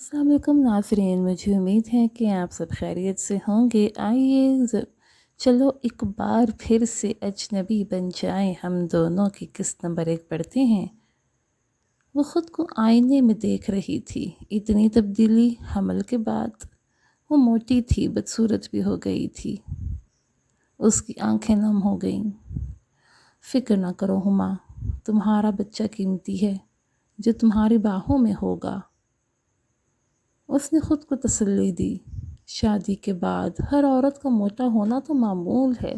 अस्सलाम वालेकुम नाज़रीन, मुझे उम्मीद है कि आप सब खैरियत से होंगे। आइए चलो एक बार फिर से अजनबी बन जाएं हम दोनों की किस्त नंबर 1 पढ़ते हैं। वो ख़ुद को आईने में देख रही थी। इतनी तब्दीली हमल के बाद। वो मोटी थी, बदसूरत भी हो गई थी। उसकी आंखें नम हो गईं। फ़िक्र ना करो हुमा, तुम्हारा बच्चा कीमती है जो तुम्हारी बाहों में होगा। उसने ख़ुद को तसल्ली दी। शादी के बाद हर औरत का मोटा होना तो मामूल है।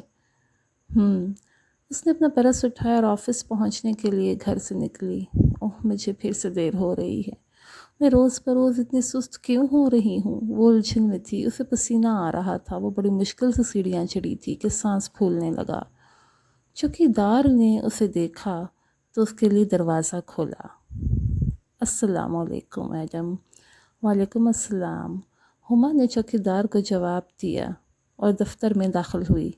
उसने अपना पर्स उठाया और ऑफिस पहुंचने के लिए घर से निकली। ओह, मुझे फिर से देर हो रही है। मैं रोज़ बरोज़ इतनी सुस्त क्यों हो रही हूँ? वो उलझन में थी। उसे पसीना आ रहा था। वो बड़ी मुश्किल से सीढ़ियाँ चढ़ी थी कि सांस फूलने लगा। चौकीदार ने उसे देखा तो उसके लिए दरवाज़ा खोला। अस्सलाम वालेकुम मैडम। वालेकुम अस्सलाम। हुमा ने चौकीदार को जवाब दिया और दफ्तर में दाखिल हुई।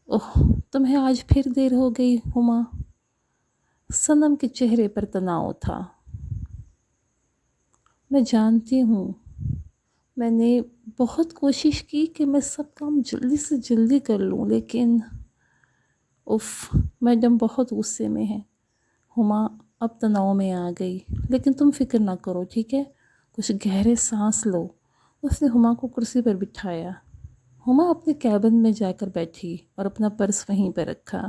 ओह, तुम्हें आज फिर देर हो गई हुमा। सनम के चेहरे पर तनाव था। मैं जानती हूँ, मैंने बहुत कोशिश की कि मैं सब काम जल्दी से जल्दी कर लूँ, लेकिन उफ़, मैडम बहुत गुस्से में है। हुमा अब तनाव में आ गई। लेकिन तुम फिक्र ना करो, ठीक है? कुछ गहरे सांस लो। उसने हुमा को कुर्सी पर बिठाया। हुमा अपने कैबिन में जाकर बैठी और अपना पर्स वहीं पर रखा।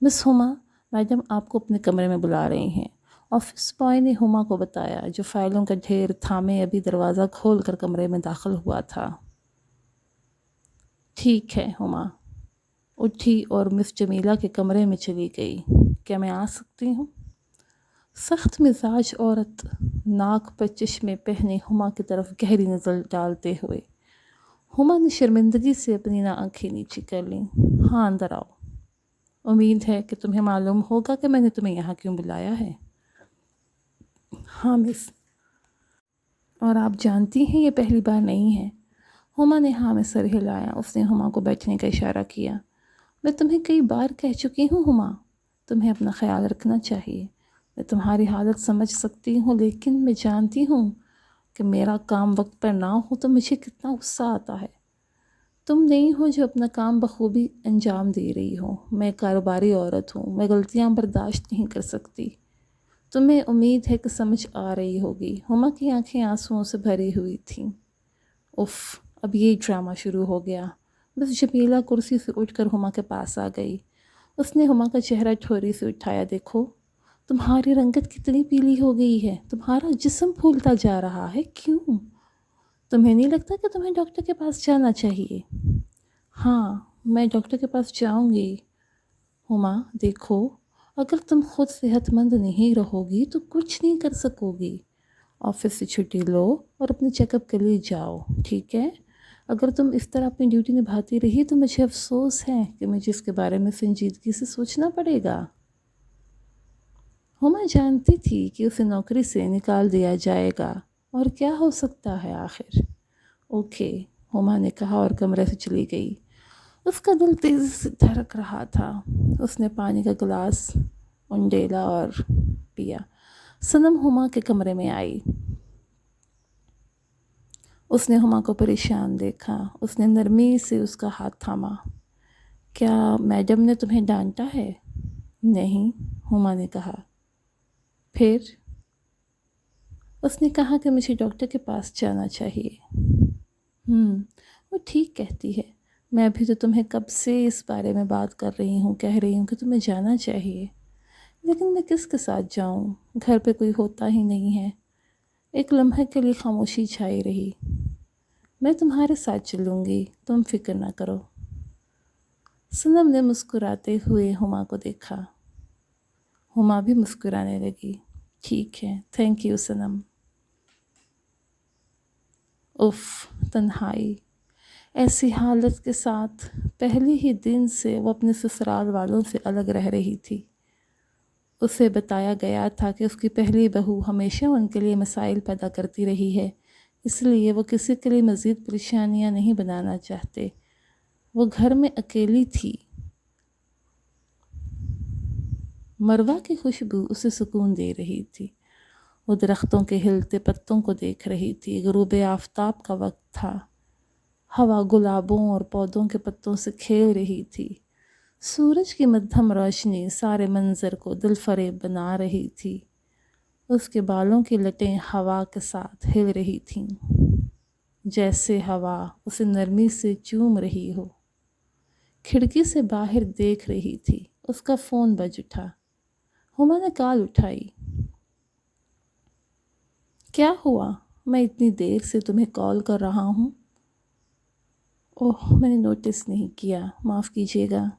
मिस हुमा, मैडम आपको अपने कमरे में बुला रही हैं। ऑफिस बॉय ने हुमा को बताया, जो फाइलों का ढेर थामे अभी दरवाज़ा खोलकर कमरे में दाखिल हुआ था। ठीक है। हुमा उठी और मिस जमीला के कमरे में चली गई। क्या मैं आ सकती हूँ? सख्त मिजाज औरत नाक पर चश्मे पहने हुमा की तरफ गहरी नज़र डालते हुए हुमा ने शर्मिंदगी से अपनी आंखें नीचे कर लीं। हाँ, अंदर आओ। उम्मीद है कि तुम्हें मालूम होगा कि मैंने तुम्हें यहाँ क्यों बुलाया है। हाँ मिस, और आप जानती हैं ये पहली बार नहीं है। हुमा ने हाँ में सर हिलाया। उसने हुमा को बैठने का इशारा किया। मैं तुम्हें कई बार कह चुकी हूँ हुमा, तुम्हें अपना ख्याल रखना चाहिए। मैं तुम्हारी हालत समझ सकती हूँ, लेकिन मैं जानती हूँ कि मेरा काम वक्त पर ना हो तो मुझे कितना गुस्सा आता है। तुम नहीं हो जो अपना काम बखूबी अंजाम दे रही हो। मैं कारोबारी औरत हूँ, मैं गलतियाँ बर्दाश्त नहीं कर सकती। तुम्हें उम्मीद है कि समझ आ रही होगी। हुमा की आंखें आंसुओं से भरी हुई थीं। उफ़, अब ये ड्रामा शुरू हो गया। बस जमीला कुर्सी से उठकर हुमा के पास आ गई। उसने हुमा का चेहरा ठोरी से उठाया। देखो, तुम्हारी रंगत कितनी पीली हो गई है। तुम्हारा जिस्म फूलता जा रहा है। क्यों? तुम्हें नहीं लगता कि तुम्हें डॉक्टर के पास जाना चाहिए? हाँ, मैं डॉक्टर के पास जाऊंगी। हुमा, देखो, अगर तुम खुद सेहतमंद नहीं रहोगी तो कुछ नहीं कर सकोगी। ऑफिस से छुट्टी लो और अपने चेकअप के लिए जाओ, ठीक है? अगर तुम इस तरह अपनी ड्यूटी निभाती रही तो मुझे अफसोस है कि मुझे इसके बारे में संजीदगी से सोचना पड़ेगा। हुमा जानती थी कि उसे नौकरी से निकाल दिया जाएगा, और क्या हो सकता है आखिर। ओके, हुमा ने कहा और कमरे से चली गई। उसका दिल तेज़ी से धड़क रहा था। उसने पानी का गिलास उंडेला और पिया। सनम हुमा के कमरे में आई। उसने हुमा को परेशान देखा। उसने नरमी से उसका हाथ थामा। क्या मैडम ने तुम्हें डांटा है? नहीं, हुमा ने कहा। फिर? उसने कहा कि मुझे डॉक्टर के पास जाना चाहिए। वो ठीक कहती है। मैं भी तो तुम्हें कब से इस बारे में बात कर रही हूँ, कह रही हूँ कि तुम्हें जाना चाहिए, लेकिन मैं किसके साथ जाऊँ? घर पे कोई होता ही नहीं है। एक लम्हे के लिए खामोशी छाई रही। मैं तुम्हारे साथ चलूँगी, तुम फिक्र ना करो। सनम ने मुस्कुराते हुए हुमा को देखा। हुमा भी मुस्कुराने लगी। ठीक है, थैंक यू सनम। उफ़, तन्हाई। ऐसी हालत के साथ पहले ही दिन से वो अपने ससुराल वालों से अलग रह रही थी। उसे बताया गया था कि उसकी पहली बहू हमेशा उनके लिए मसाइल पैदा करती रही है, इसलिए वो किसी के लिए मज़ीद परेशानियां नहीं बनाना चाहते। वो घर में अकेली थी। मरवा की खुशबू उसे सुकून दे रही थी। وہ درختوں کے ہلتے پتوں کو دیکھ رہی تھی۔ غروب آفتاب کا وقت تھا، ہوا گلابوں اور پودوں کے پتوں سے کھیل رہی تھی۔ سورج کی مدھم روشنی سارے منظر کو دل فریب بنا رہی تھی۔ اس کے بالوں کی لٹیں ہوا کے ساتھ ہل رہی تھیں، جیسے ہوا اسے نرمی سے چوم رہی ہو۔ کھڑکی سے باہر دیکھ رہی تھی۔ اس کا فون بج اٹھا۔ ہما نے کال اٹھائی۔ کیا ہوا؟ میں اتنی دیر سے تمہیں کال کر رہا ہوں۔ اوہ، میں نے نوٹس نہیں کیا، معاف کیجیے گا۔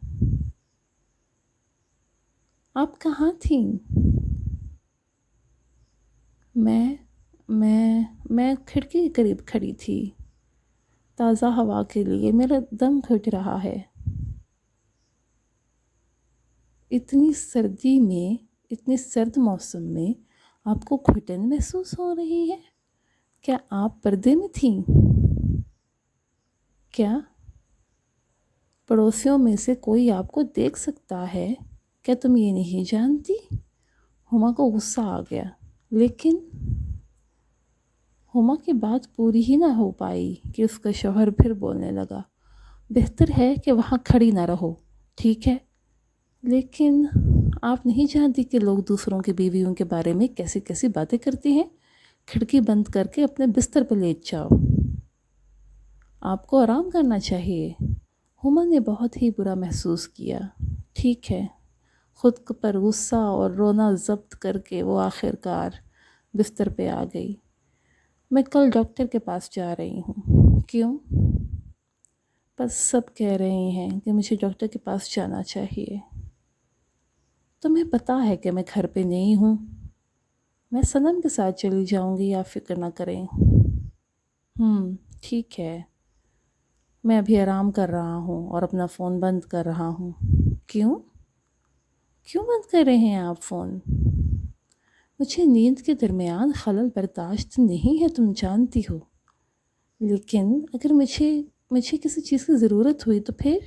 آپ کہاں تھیں؟ میں کھڑکی کے قریب کھڑی تھی، تازہ ہوا کے لیے۔ میرا دم گھٹ رہا ہے۔ اتنی سردی میں، اتنے سرد موسم میں آپ کو گھٹن محسوس ہو رہی ہے؟ کیا آپ پردے میں تھیں؟ کیا پڑوسیوں میں سے کوئی آپ کو دیکھ سکتا ہے؟ کیا تم یہ نہیں جانتی؟ ہما کو غصہ آ گیا، لیکن ہما کی بات پوری ہی نہ ہو پائی کہ اس کا شوہر پھر بولنے لگا۔ بہتر ہے کہ وہاں کھڑی نہ رہو، ٹھیک ہے؟ لیکن آپ نہیں جانتی کہ لوگ دوسروں کی بیویوں کے بارے میں کیسی کیسی باتیں کرتے ہیں۔ کھڑکی بند کر کے اپنے بستر پہ لیٹ جاؤ، آپ کو آرام کرنا چاہیے۔ ہما نے بہت ہی برا محسوس کیا۔ ٹھیک ہے، خود پر غصہ اور رونا ضبط کر کے وہ آخر کار بستر پہ آ گئی۔ میں کل ڈاکٹر کے پاس جا رہی ہوں۔ کیوں؟ بس سب کہہ رہے ہیں کہ مجھے ڈاکٹر کے پاس جانا چاہیے۔ تمہیں پتہ ہے کہ میں گھر پہ نہیں ہوں۔ میں صنم کے ساتھ چلی جاؤں گی، آپ فکر نہ کریں۔ ٹھیک ہے، میں ابھی آرام کر رہا ہوں اور اپنا فون بند کر رہا ہوں۔ کیوں بند کر رہے ہیں آپ فون؟ مجھے نیند کے درمیان خلل برداشت نہیں ہے، تم جانتی ہو۔ لیکن اگر مجھے کسی چیز کی ضرورت ہوئی تو پھر؟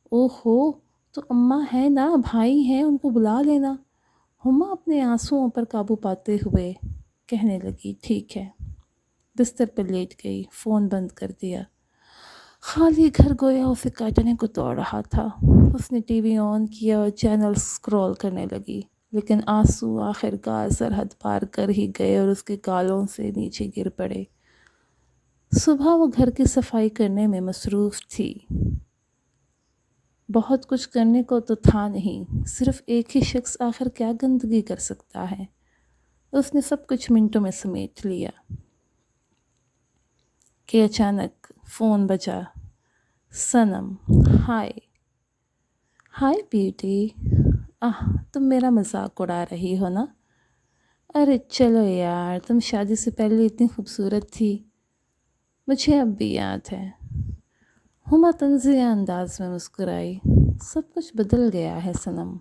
اوہو، تو اماں ہے نا، بھائی ہیں، ان کو بلا لینا۔ ہما اپنے آنسوؤں پر قابو پاتے ہوئے کہنے لگی، ٹھیک ہے۔ بستر پر لیٹ گئی، فون بند کر دیا۔ خالی گھر گویا اسے کاٹنے کو توڑ رہا تھا۔ اس نے ٹی وی آن کیا اور چینل سکرول کرنے لگی، لیکن آنسو آخر کار سرحد پار کر ہی گئے اور اس کے گالوں سے نیچے گر پڑے۔ صبح وہ گھر کی صفائی کرنے میں مصروف تھی۔ بہت کچھ کرنے کو تو تھا نہیں، صرف ایک ہی شخص آخر کیا گندگی کر سکتا ہے۔ اس نے سب کچھ منٹوں میں سمیٹ لیا کہ اچانک فون بجا۔ صنم، ہائے بیٹی، تم میرا مذاق اڑا رہی ہو نا؟ ارے چلو یار، تم شادی سے پہلے اتنی خوبصورت تھی، مجھے اب بھی یاد ہے۔ ہما طنزیہ انداز میں مسکرائی۔ سب کچھ بدل گیا ہے صنم،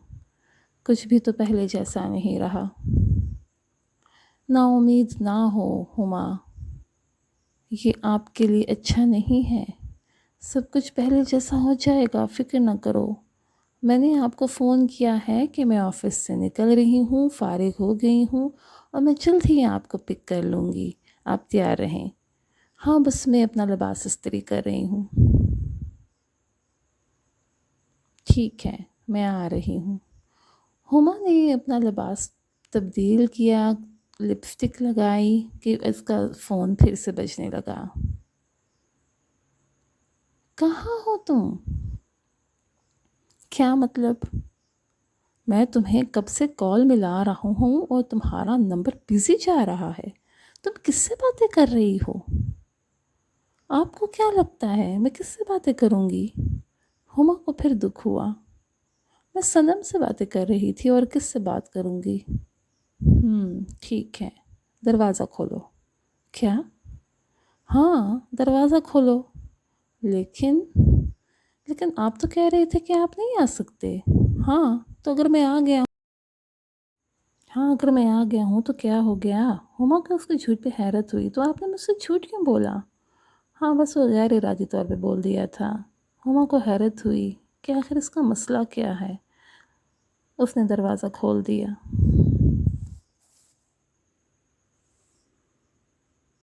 کچھ بھی تو پہلے جیسا نہیں رہا۔ نا امید نہ ہو ہما، یہ آپ کے لیے اچھا نہیں ہے۔ سب کچھ پہلے جیسا ہو جائے گا، فکر نہ کرو۔ میں نے آپ کو فون کیا ہے کہ میں آفس سے نکل رہی ہوں، فارغ ہو گئی ہوں اور میں جلد ہی آپ کو پک کر لوں گی، آپ تیار رہیں۔ ہاں، بس میں اپنا لباس استری کر رہی ہوں۔ ٹھیک ہے، میں آ رہی ہوں۔ ہما نے اپنا لباس تبدیل کیا، لپسٹک لگائی کہ اس کا فون پھر سے بجنے لگا۔ کہاں ہو تم؟ کیا مطلب؟ میں تمہیں کب سے کال ملا رہا ہوں اور تمہارا نمبر بزی جا رہا ہے۔ تم کس سے باتیں کر رہی ہو؟ آپ کو کیا لگتا ہے میں کس سے باتیں کروں گی؟ ہما کو پھر دکھ ہوا۔ میں صنم سے باتیں کر رہی تھی، اور کس سے بات کروں گی؟ ٹھیک ہے، دروازہ کھولو۔ کیا؟ ہاں، دروازہ کھولو۔ لیکن آپ تو کہہ رہے تھے کہ آپ نہیں آ سکتے۔ ہاں، تو اگر میں آ گیا ہوں تو کیا ہو گیا؟ ہما کو اس کے جھوٹ پہ حیرت ہوئی۔ تو آپ نے مجھ سے جھوٹ کیوں بولا؟ ہاں، بس وہ غیر ارادی طور پہ بول دیا تھا۔ ہما کو حیرت ہوئی کہ آخر اس کا مسئلہ کیا ہے۔ اس نے دروازہ کھول دیا۔